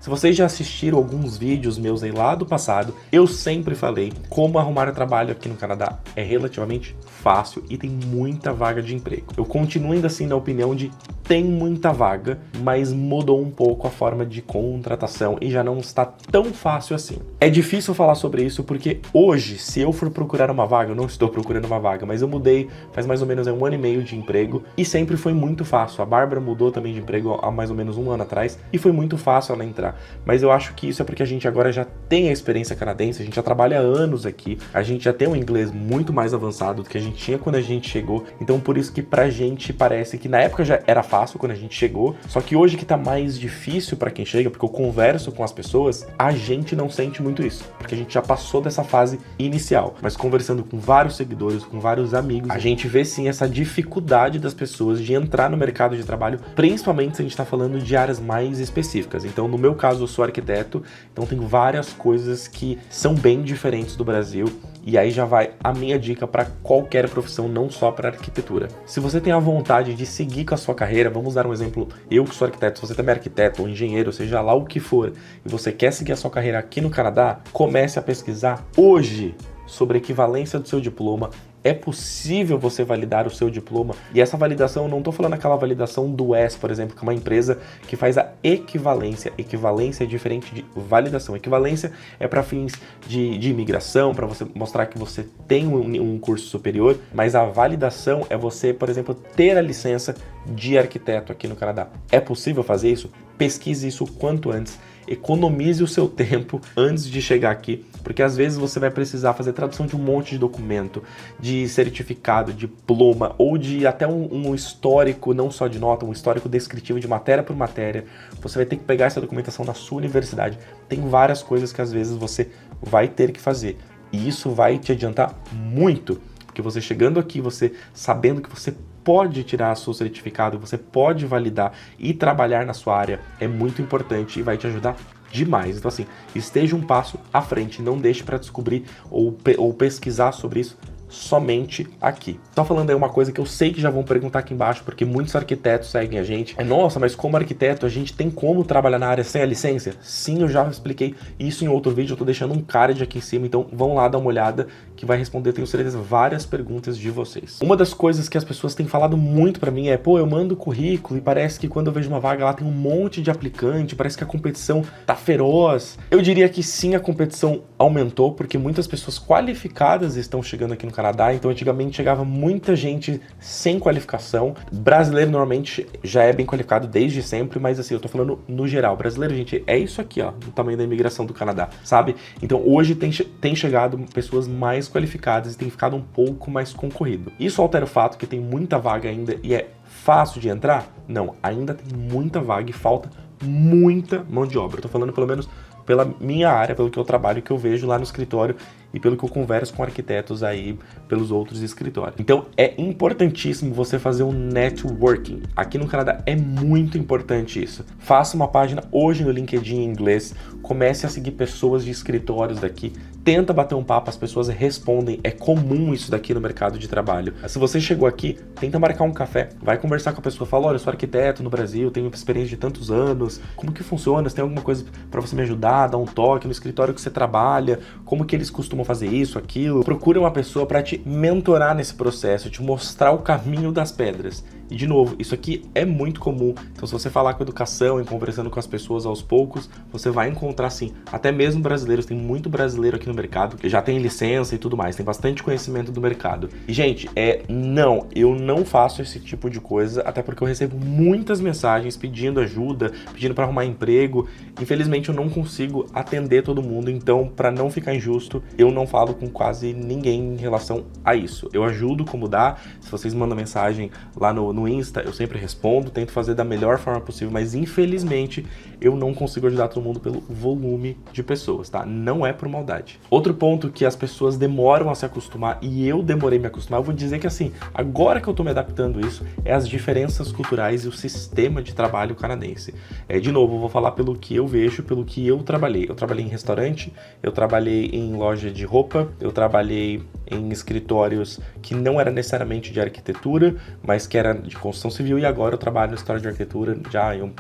Se vocês já assistiram alguns vídeos meus aí lá do passado, eu sempre falei como arrumar trabalho aqui no Canadá é relativamente fácil e tem muita vaga de emprego. Eu continuo ainda assim na opinião de tem muita vaga, mas mudou um pouco a forma de contratação e já não está tão fácil assim. É difícil falar sobre isso porque hoje, se eu for procurar uma vaga, eu não estou procurando uma vaga, mas eu mudei faz mais ou menos 1 ano e meio de emprego e sempre foi muito fácil. A Bárbara mudou também de emprego há mais ou menos 1 ano atrás e foi muito fácil ela entrar. Mas eu acho que isso é porque a gente agora já tem a experiência canadense, a gente já trabalha há anos aqui, a gente já tem um inglês muito mais avançado do que a gente tinha quando a gente chegou, então por isso que pra gente parece que na época já era fácil quando a gente chegou, só que hoje que tá mais difícil pra quem chega, porque eu converso com as pessoas, a gente não sente muito isso, porque a gente já passou dessa fase inicial, mas conversando com vários seguidores, com vários amigos, a gente vê sim essa dificuldade das pessoas de entrar no mercado de trabalho, principalmente se a gente tá falando de áreas mais específicas. Então no meu caso eu sou arquiteto, então tem várias coisas que são bem diferentes do Brasil, e aí já vai a minha dica para qualquer profissão, não só para arquitetura. Se você tem a vontade de seguir com a sua carreira, vamos dar um exemplo, eu que sou arquiteto, se você também é arquiteto ou engenheiro, seja lá o que for, e você quer seguir a sua carreira aqui no Canadá, comece a pesquisar hoje sobre a equivalência do seu diploma. É possível você validar o seu diploma, e essa validação, eu não estou falando aquela validação do ES, por exemplo, que é uma empresa que faz a equivalência. Equivalência é diferente de validação. Equivalência é para fins de imigração, para você mostrar que você tem um curso superior, mas a validação é você, por exemplo, ter a licença de arquiteto aqui no Canadá. É possível fazer isso? Pesquise isso o quanto antes. Economize o seu tempo antes de chegar aqui, porque às vezes você vai precisar fazer tradução de um monte de documento, de certificado, diploma, ou de até um histórico, não só de nota, um histórico descritivo de matéria por matéria. Você vai ter que pegar essa documentação na sua universidade. Tem várias coisas que às vezes você vai ter que fazer, e isso vai te adiantar muito, porque você chegando aqui, você sabendo que você pode tirar seu certificado, você pode validar e trabalhar na sua área, é muito importante e vai te ajudar demais. Então assim, esteja um passo à frente, não deixe para descobrir ou pesquisar sobre isso somente aqui. Só falando aí uma coisa que eu sei que já vão perguntar aqui embaixo, porque muitos arquitetos seguem a gente. Nossa, mas como arquiteto a gente tem como trabalhar na área sem a licença? Sim, eu já expliquei isso em outro vídeo, eu tô deixando um card aqui em cima, então vão lá dar uma olhada que vai responder, tenho certeza, várias perguntas de vocês. Uma das coisas que as pessoas têm falado muito pra mim é, pô, eu mando currículo e parece que quando eu vejo uma vaga lá tem um monte de aplicante, parece que a competição tá feroz. Eu diria que sim, a competição aumentou, porque muitas pessoas qualificadas estão chegando aqui no Canadá, então antigamente chegava muita gente sem qualificação. Brasileiro normalmente já é bem qualificado desde sempre, mas assim, eu tô falando no geral. Brasileiro, gente, é isso aqui, ó, o tamanho da imigração do Canadá, sabe? Então hoje tem chegado pessoas mais qualificadas e tem ficado um pouco mais concorrido. Isso altera o fato que tem muita vaga ainda e é fácil de entrar? Não, ainda tem muita vaga e falta muita mão de obra. Eu tô falando pelo menos pela minha área, pelo que eu trabalho, que eu vejo lá no escritório e pelo que eu converso com arquitetos aí pelos outros escritórios. Então é importantíssimo você fazer um networking. Aqui no Canadá é muito importante isso. Faça uma página hoje no LinkedIn em inglês, comece a seguir pessoas de escritórios daqui, tenta bater um papo, as pessoas respondem, é comum isso daqui no mercado de trabalho. Se você chegou aqui, tenta marcar um café, vai conversar com a pessoa, fala, olha, eu sou arquiteto no Brasil, tenho experiência de tantos anos, como que funciona, se tem alguma coisa para você me ajudar, dar um toque no escritório que você trabalha, como que eles costumam fazer isso, aquilo. Procura uma pessoa para te mentorar nesse processo, te mostrar o caminho das pedras. E de novo, isso aqui é muito comum, então se você falar com educação e conversando com as pessoas aos poucos, você vai encontrar sim, até mesmo brasileiros, tem muito brasileiro aqui no mercado, que já tem licença e tudo mais, tem bastante conhecimento do mercado. E gente, não, eu não faço esse tipo de coisa, até porque eu recebo muitas mensagens pedindo ajuda, pedindo para arrumar emprego. Infelizmente eu não consigo atender todo mundo, então para não ficar injusto, eu não falo com quase ninguém em relação a isso. Eu ajudo como dá, se vocês mandam mensagem lá no Insta, eu sempre respondo, tento fazer da melhor forma possível, mas infelizmente eu não consigo ajudar todo mundo pelo volume de pessoas, tá? Não é por maldade. Outro ponto que as pessoas demoram a se acostumar, e eu demorei a me acostumar, eu vou dizer que assim, agora que eu tô me adaptando a isso, é as diferenças culturais e o sistema de trabalho canadense. De novo, eu vou falar pelo que eu vejo, pelo que eu trabalhei. Eu trabalhei em restaurante, eu trabalhei em loja de roupa, eu trabalhei em escritórios que não era necessariamente de arquitetura, mas que era de construção civil, e agora eu trabalho no escritório de arquitetura já em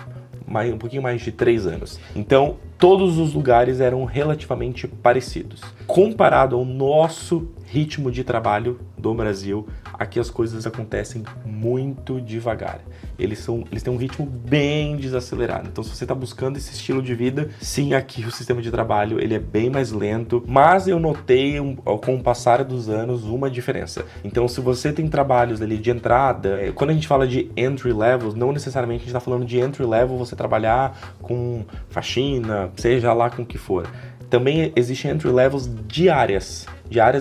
um pouquinho mais de 3 anos. Então, todos os lugares eram relativamente parecidos. Comparado ao nosso ritmo de trabalho do Brasil, aqui as coisas acontecem muito devagar. Eles têm um ritmo bem desacelerado. Então, se você está buscando esse estilo de vida, sim, aqui o sistema de trabalho ele é bem mais lento, mas eu notei com o passar dos anos uma diferença. Então, se você tem trabalhos ali de entrada, quando a gente fala de entry level, não necessariamente a gente está falando de entry level você trabalhar com faxina, seja lá com o que for. Também existem entry levels de áreas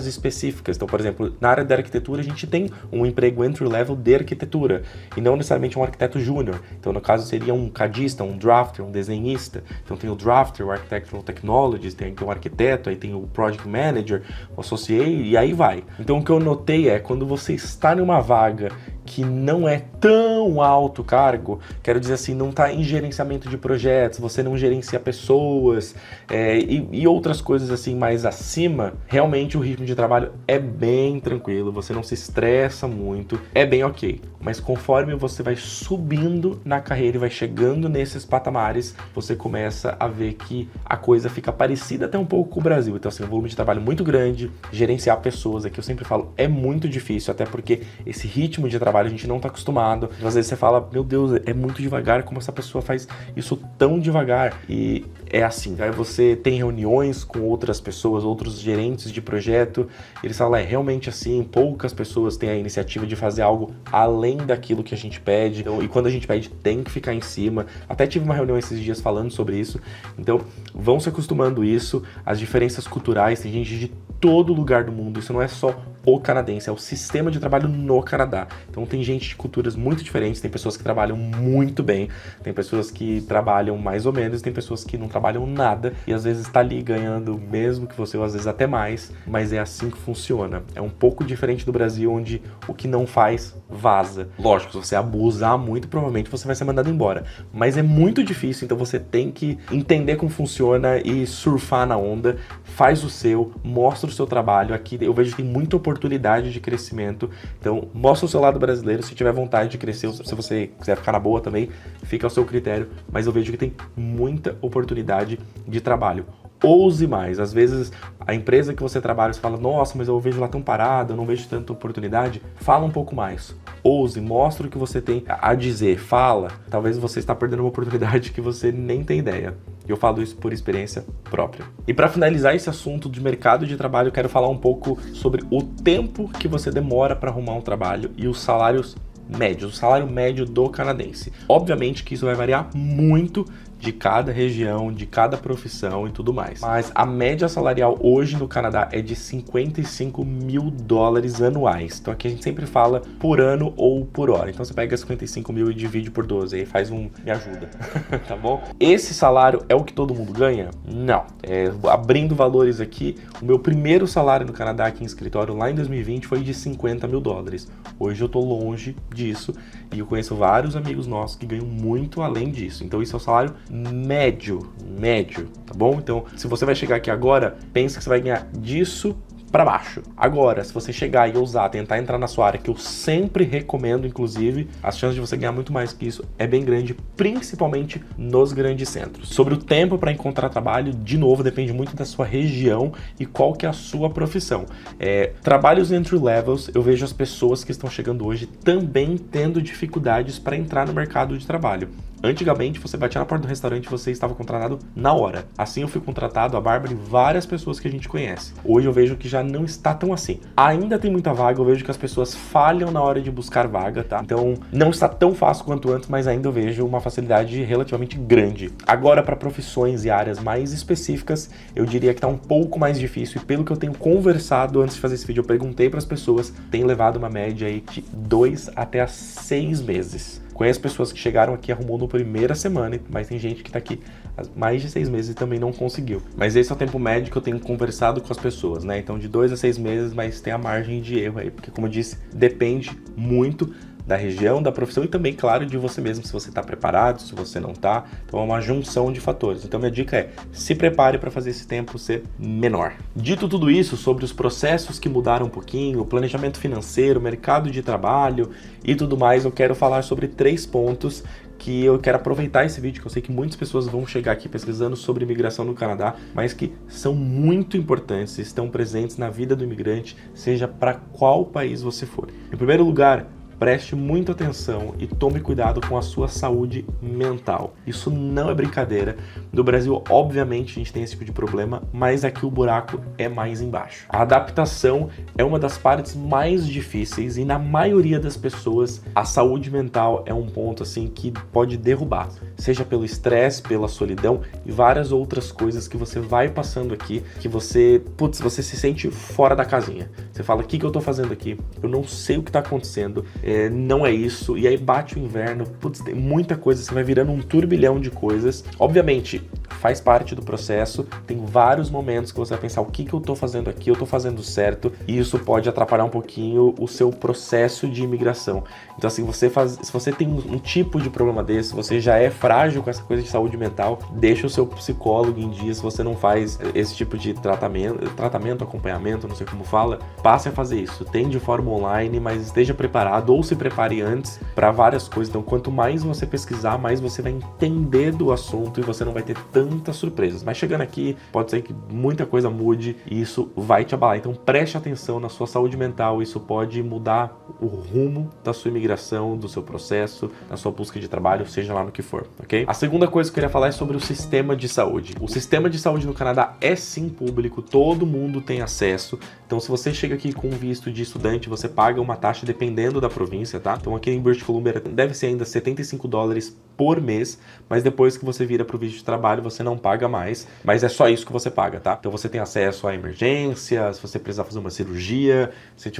específicas. Então, por exemplo, na área da arquitetura, a gente tem um emprego entry-level de arquitetura, e não necessariamente um arquiteto júnior. Então, no caso, seria um cadista, um drafter, um desenhista. Então, tem o drafter, o architectural technologist, tem o arquiteto, aí tem o project manager, o associate, e aí vai. Então, o que eu notei é, quando você está numa vaga que não é tão alto cargo, quero dizer assim, não está em gerenciamento de projetos, você não gerencia pessoas, e outras coisas assim mais acima, realmente o ritmo de trabalho é bem tranquilo, você não se estressa muito, é bem ok. Mas conforme você vai subindo na carreira e vai chegando nesses patamares, você começa a ver que a coisa fica parecida até um pouco com o Brasil. Então assim, um volume de trabalho muito grande, gerenciar pessoas, aqui eu sempre falo, é muito difícil, até porque esse ritmo de trabalho a gente não está acostumado. Às vezes você fala, meu Deus, é muito devagar, como essa pessoa faz isso tão devagar? E é assim, aí você tem reuniões com outras pessoas, outros gerentes de projeto, eles falam, é realmente assim, poucas pessoas têm a iniciativa de fazer algo além daquilo que a gente pede, então, e quando a gente pede tem que ficar em cima. Até tive uma reunião esses dias falando sobre isso, então vão se acostumando isso, as diferenças culturais, tem gente de todo lugar do mundo, isso não é só o canadense, é o sistema de trabalho no Canadá. Então tem gente de culturas muito diferentes, tem pessoas que trabalham muito bem, tem pessoas que trabalham mais ou menos, tem pessoas que não trabalham nada e às vezes está ali ganhando mesmo que você, ou às vezes até mais, mas é assim que funciona. É um pouco diferente do Brasil, onde o que não faz, vaza. Lógico, se você abusar muito, provavelmente você vai ser mandado embora, mas é muito difícil, então você tem que entender como funciona e surfar na onda, faz o seu, mostra o seu trabalho. Aqui eu vejo que tem muita oportunidade de crescimento, então mostra o seu lado brasileiro, se tiver vontade de crescer, se você quiser ficar na boa também, fica ao seu critério, mas eu vejo que tem muita oportunidade de trabalho. Ouse mais. Às vezes a empresa que você trabalha, você fala, nossa, mas eu vejo lá tão parado, eu não vejo tanta oportunidade. Fala um pouco mais. Ouse, mostra o que você tem a dizer, fala. Talvez você está perdendo uma oportunidade que você nem tem ideia. Eu falo isso por experiência própria. E para finalizar esse assunto de mercado de trabalho, eu quero falar um pouco sobre o tempo que você demora para arrumar um trabalho e os salários médios, o salário médio do canadense. Obviamente que isso vai variar muito de cada região, de cada profissão e tudo mais. Mas a média salarial hoje no Canadá é de 55 mil dólares anuais. Então aqui a gente sempre fala por ano ou por hora. Então você pega 55 mil e divide por 12, aí faz me ajuda, tá bom? Esse salário é o que todo mundo ganha? Não. Abrindo valores aqui, o meu primeiro salário no Canadá aqui em escritório lá em 2020 foi de 50 mil dólares. Hoje eu tô longe disso e eu conheço vários amigos nossos que ganham muito além disso. Então isso é o salário médio, tá bom? Então, se você vai chegar aqui agora, pensa que você vai ganhar disso para baixo. Agora, se você chegar e ousar, tentar entrar na sua área, que eu sempre recomendo, inclusive, as chances de você ganhar muito mais que isso é bem grande, principalmente nos grandes centros. Sobre o tempo para encontrar trabalho, de novo, depende muito da sua região e qual que é a sua profissão. Trabalhos entry levels, eu vejo as pessoas que estão chegando hoje também tendo dificuldades para entrar no mercado de trabalho. Antigamente, você batia na porta do restaurante e você estava contratado na hora. Assim eu fui contratado, a Bárbara e várias pessoas que a gente conhece. Hoje eu vejo que já não está tão assim. Ainda tem muita vaga, eu vejo que as pessoas falham na hora de buscar vaga, tá? Então, não está tão fácil quanto antes, mas ainda eu vejo uma facilidade relativamente grande. Agora, para profissões e áreas mais específicas, eu diria que está um pouco mais difícil. E pelo que eu tenho conversado antes de fazer esse vídeo, eu perguntei para as pessoas, tem levado uma média aí de 2 até 6 meses. Conheço pessoas que chegaram aqui e arrumou na primeira semana, mas tem gente que tá aqui há mais de 6 meses e também não conseguiu. Mas esse é o tempo médio que eu tenho conversado com as pessoas, né? Então de 2 a 6 meses, mas tem a margem de erro aí, porque como eu disse, depende muito da região, da profissão e também, claro, de você mesmo, se você está preparado, se você não está. Então é uma junção de fatores. Então minha dica é, se prepare para fazer esse tempo ser menor. Dito tudo isso sobre os processos que mudaram um pouquinho, o planejamento financeiro, o mercado de trabalho e tudo mais, eu quero falar sobre 3 pontos que eu quero aproveitar esse vídeo, que eu sei que muitas pessoas vão chegar aqui pesquisando sobre imigração no Canadá, mas que são muito importantes, estão presentes na vida do imigrante, seja para qual país você for. Em primeiro lugar, preste muita atenção e tome cuidado com a sua saúde mental. Isso não é brincadeira. No Brasil, obviamente, a gente tem esse tipo de problema, mas aqui o buraco é mais embaixo. A adaptação é uma das partes mais difíceis e na maioria das pessoas, a saúde mental é um ponto assim que pode derrubar. Seja pelo estresse, pela solidão e várias outras coisas que você vai passando aqui, que você se sente fora da casinha. Você fala, o que eu tô fazendo aqui? Eu não sei o que tá acontecendo. Não é isso, e aí bate o inverno, tem muita coisa, você vai virando um turbilhão de coisas. Obviamente, faz parte do processo, tem vários momentos que você vai pensar, o que eu tô fazendo aqui, eu tô fazendo certo, e isso pode atrapalhar um pouquinho o seu processo de imigração. Então assim, se você tem um tipo de problema desse, você já é frágil com essa coisa de saúde mental, deixa o seu psicólogo em dia. Se você não faz esse tipo de tratamento, acompanhamento, não sei como fala, passe a fazer isso, tem de forma online, mas esteja preparado ou se prepare antes para várias coisas. Então, quanto mais você pesquisar, mais você vai entender do assunto e você não vai ter tantas surpresas. Mas chegando aqui, pode ser que muita coisa mude e isso vai te abalar. Então, preste atenção na sua saúde mental. Isso pode mudar o rumo da sua imigração, do seu processo, da sua busca de trabalho, seja lá no que for, ok? A segunda coisa que eu queria falar é sobre o sistema de saúde. O sistema de saúde no Canadá é sim público, todo mundo tem acesso. Então, se você chega aqui com visto de estudante, você paga uma taxa dependendo da província, tá? Então aqui em British Columbia deve ser ainda $75 por mês, mas depois que você vira para o visto de trabalho, você não paga mais, mas é só isso que você paga, tá? Então você tem acesso à emergência, se você precisar fazer uma cirurgia, se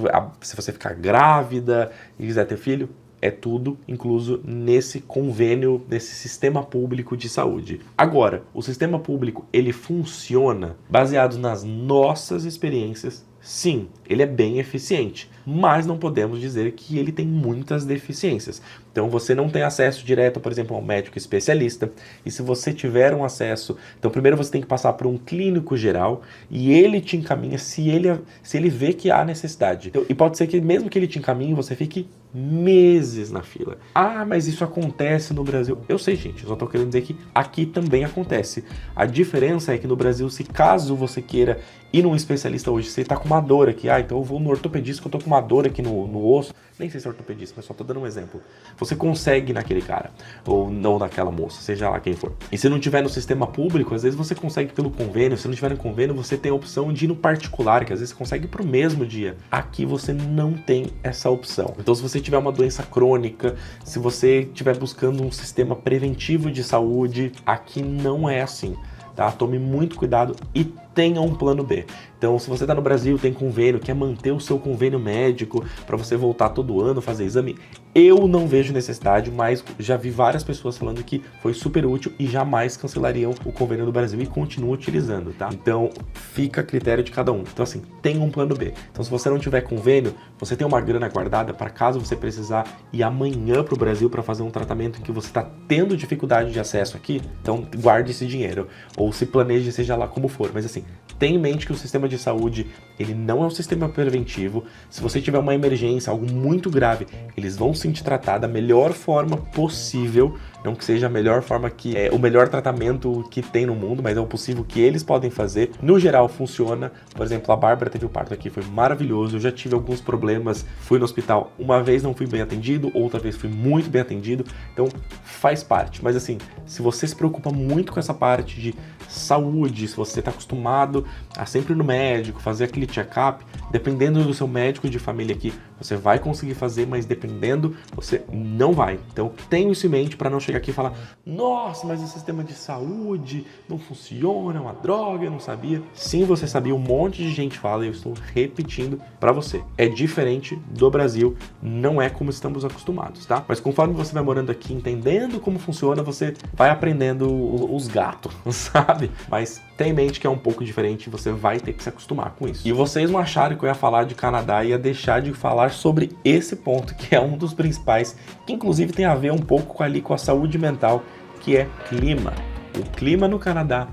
você ficar grávida e quiser ter filho, é tudo incluso nesse convênio, nesse sistema público de saúde. Agora, o sistema público, ele funciona baseado nas nossas experiências. Sim, ele é bem eficiente, mas não podemos dizer que ele tem muitas deficiências. Então você não tem acesso direto, por exemplo, ao médico especialista, e se você tiver um acesso, então primeiro você tem que passar por um clínico geral e ele te encaminha se ele vê que há necessidade. Então, e pode ser que mesmo que ele te encaminhe, você fique meses na fila. Ah, mas isso acontece no Brasil. Eu sei, gente, eu só tô querendo dizer que aqui também acontece. A diferença é que no Brasil, se caso você queira ir num especialista hoje, você tá com uma dor aqui, então eu vou no ortopedista que eu tô com uma dor aqui no osso, nem sei se é ortopedista, mas só tô dando um exemplo. Você consegue naquele cara, ou não naquela moça, seja lá quem for. E se não tiver no sistema público, às vezes você consegue pelo convênio. Se não tiver no convênio, você tem a opção de ir no particular, que às vezes você consegue pro mesmo dia. Aqui você não tem essa opção. Então se você tiver uma doença crônica, se você estiver buscando um sistema preventivo de saúde, aqui não é assim, tá? Tome muito cuidado e tenha um plano B. Então, se você está no Brasil, tem convênio, quer manter o seu convênio médico para você voltar todo ano, fazer exame, eu não vejo necessidade, mas já vi várias pessoas falando que foi super útil e jamais cancelariam o convênio do Brasil e continuam utilizando, tá? Então, fica a critério de cada um. Então, assim, tenha um plano B. Então, se você não tiver convênio, você tem uma grana guardada para caso você precisar ir amanhã para o Brasil para fazer um tratamento em que você está tendo dificuldade de acesso aqui, então guarde esse dinheiro. Ou se planeje, seja lá como for. Mas assim, tenha em mente que o sistema de saúde, ele não é um sistema preventivo. Se você tiver uma emergência, algo muito grave, eles vão sim te tratar da melhor forma possível. Não que seja a melhor forma, que é o melhor tratamento que tem no mundo, mas é o possível que eles podem fazer. No geral, funciona. Por exemplo, a Bárbara teve o parto aqui, foi maravilhoso. Eu já tive alguns problemas, fui no hospital. Uma vez não fui bem atendido, outra vez fui muito bem atendido. Então, faz parte. Mas assim, se você se preocupa muito com essa parte de saúde, se você está acostumado a sempre ir no médico, fazer aquele check-up, dependendo do seu médico de família aqui, você vai conseguir fazer, mas dependendo, você não vai. Então, tenha isso em mente para não chegar aqui e falar: nossa, mas o sistema de saúde não funciona, é uma droga, eu não sabia. Sim, você sabia, um monte de gente fala e eu estou repetindo para você. É diferente do Brasil, não é como estamos acostumados, tá? Mas conforme você vai morando aqui, entendendo como funciona, você vai aprendendo os gatos, sabe? Mas tenha em mente que é um pouco diferente, você vai ter que se acostumar com isso. E vocês não acharam que eu ia falar de Canadá e ia deixar de falar sobre esse ponto, que é um dos principais, que inclusive tem a ver um pouco com a saúde mental, que é clima. O clima no Canadá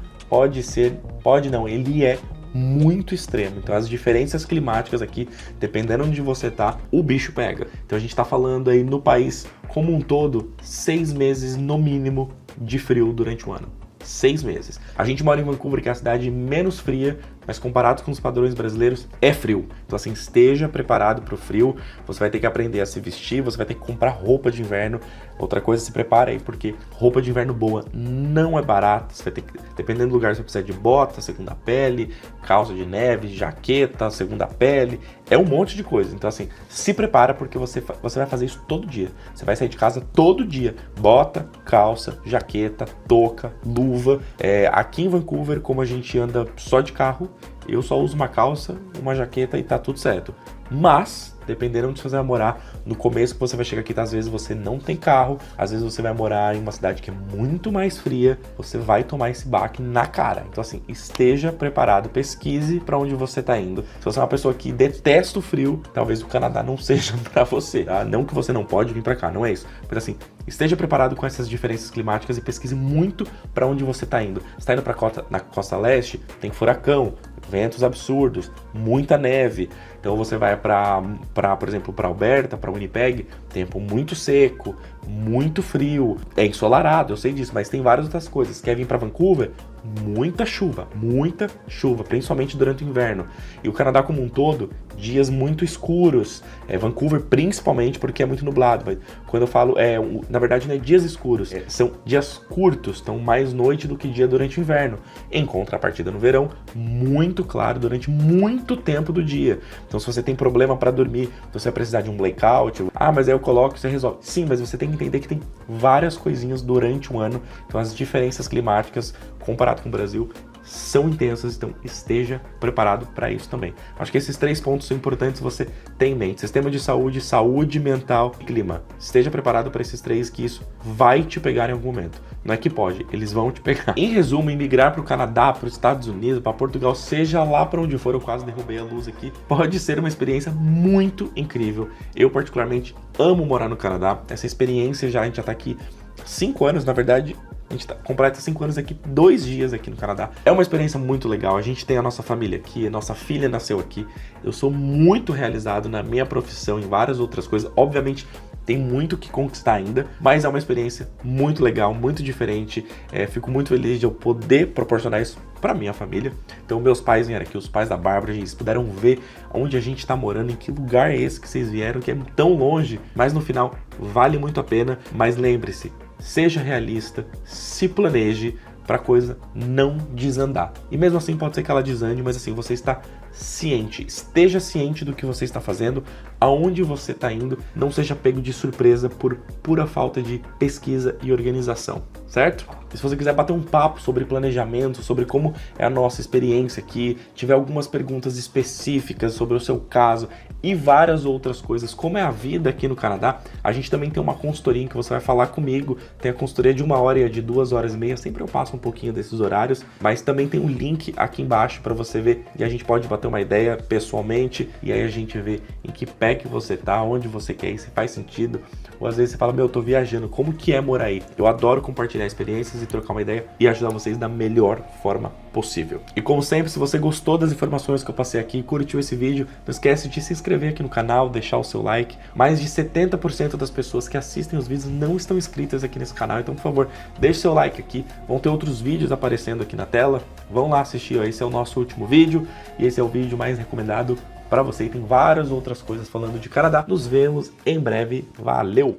ele é muito extremo. Então as diferenças climáticas aqui, dependendo de onde você tá, o bicho pega. Então a gente tá falando aí no país como um todo, 6 meses no mínimo de frio durante o ano. 6 meses. A gente mora em Vancouver, que é a cidade menos fria, mas comparado com os padrões brasileiros, é frio. Então assim, esteja preparado para o frio, você vai ter que aprender a se vestir, você vai ter que comprar roupa de inverno. Outra coisa, se prepara aí, porque roupa de inverno boa não é barata. Você vai ter que, dependendo do lugar, você precisa de bota, segunda pele, calça de neve, jaqueta, segunda pele, é um monte de coisa. Então assim, se prepara, porque você vai fazer isso todo dia. Você vai sair de casa todo dia, bota, calça, jaqueta, touca, luva. Aqui em Vancouver, como a gente anda só de carro, eu só uso uma calça, uma jaqueta e tá tudo certo. Mas, dependendo onde você vai morar, no começo que você vai chegar aqui, tá, às vezes você não tem carro, às vezes você vai morar em uma cidade que é muito mais fria, você vai tomar esse baque na cara. Então assim, esteja preparado, pesquise para onde você tá indo. Se você é uma pessoa que detesta o frio, talvez o Canadá não seja para você, tá? Não que você não pode vir para cá, não é isso. Mas assim, esteja preparado com essas diferenças climáticas e pesquise muito para onde você tá indo. Você tá indo na costa leste, tem furacão, ventos absurdos, muita neve. Então você vai por exemplo, para Alberta, para Winnipeg, tempo muito seco, muito frio, é ensolarado, eu sei disso, mas tem várias outras coisas. Quer vir para Vancouver? Muita chuva, principalmente durante o inverno. E o Canadá como um todo, dias muito escuros. Vancouver principalmente porque é muito nublado. Quando eu falo, na verdade não é dias escuros, são dias curtos, então mais noite do que dia durante o inverno. Em contrapartida no verão, muito claro durante muito tempo do dia. Então se você tem problema para dormir, você vai precisar de um blackout, mas aí eu coloco e você resolve. Sim, mas você tem que entender que tem várias coisinhas durante o ano, então as diferenças climáticas comparado com o Brasil são intensas, então esteja preparado para isso também. Acho que esses 3 pontos são importantes você ter em mente: sistema de saúde, saúde mental e clima. Esteja preparado para esses 3, que isso vai te pegar em algum momento. Não é que pode, eles vão te pegar. Em resumo, emigrar para o Canadá, para os Estados Unidos, para Portugal, seja lá para onde for, eu quase derrubei a luz aqui, pode ser uma experiência muito incrível. Eu particularmente amo morar no Canadá. Essa experiência a gente já tá aqui 5 anos, na verdade. A gente completa 5 anos aqui, 2 dias aqui no Canadá. É uma experiência muito legal. A gente tem a nossa família aqui, a nossa filha nasceu aqui. Eu sou muito realizado na minha profissão, em várias outras coisas. Obviamente, tem muito que conquistar ainda, mas é uma experiência muito legal, muito diferente. Fico muito feliz de eu poder proporcionar isso para minha família. Então, meus pais vieram aqui, os pais da Bárbara, eles puderam ver onde a gente tá morando, em que lugar é esse que vocês vieram, que é tão longe. Mas no final, vale muito a pena. Mas lembre-se, seja realista, se planeje para a coisa não desandar. E mesmo assim pode ser que ela desande, mas assim, você está ciente, esteja ciente do que você está fazendo, aonde você está indo, não seja pego de surpresa por pura falta de pesquisa e organização, certo? E se você quiser bater um papo sobre planejamento, sobre como é a nossa experiência aqui, tiver algumas perguntas específicas sobre o seu caso e várias outras coisas, como é a vida aqui no Canadá, a gente também tem uma consultoria em que você vai falar comigo. Tem a consultoria de 1 hora e a de 2 horas e meia, sempre eu passo um pouquinho desses horários, mas também tem um link aqui embaixo para você ver e a gente pode bater uma ideia pessoalmente e aí a gente vê em que pé que você tá, onde você quer ir, se faz sentido. Ou às vezes você fala, eu tô viajando, como que é morar aí? Eu adoro compartilhar experiências e trocar uma ideia e ajudar vocês da melhor forma possível. E como sempre, se você gostou das informações que eu passei aqui, curtiu esse vídeo, não esquece de se inscrever aqui no canal, deixar o seu like. Mais de 70% das pessoas que assistem os vídeos não estão inscritas aqui nesse canal, então por favor, deixe seu like aqui. Vão ter outros vídeos aparecendo aqui na tela, vão lá assistir, ó. Esse é o nosso último vídeo e esse é o vídeo mais recomendado para você, e tem várias outras coisas falando de Canadá. Nos vemos em breve, valeu!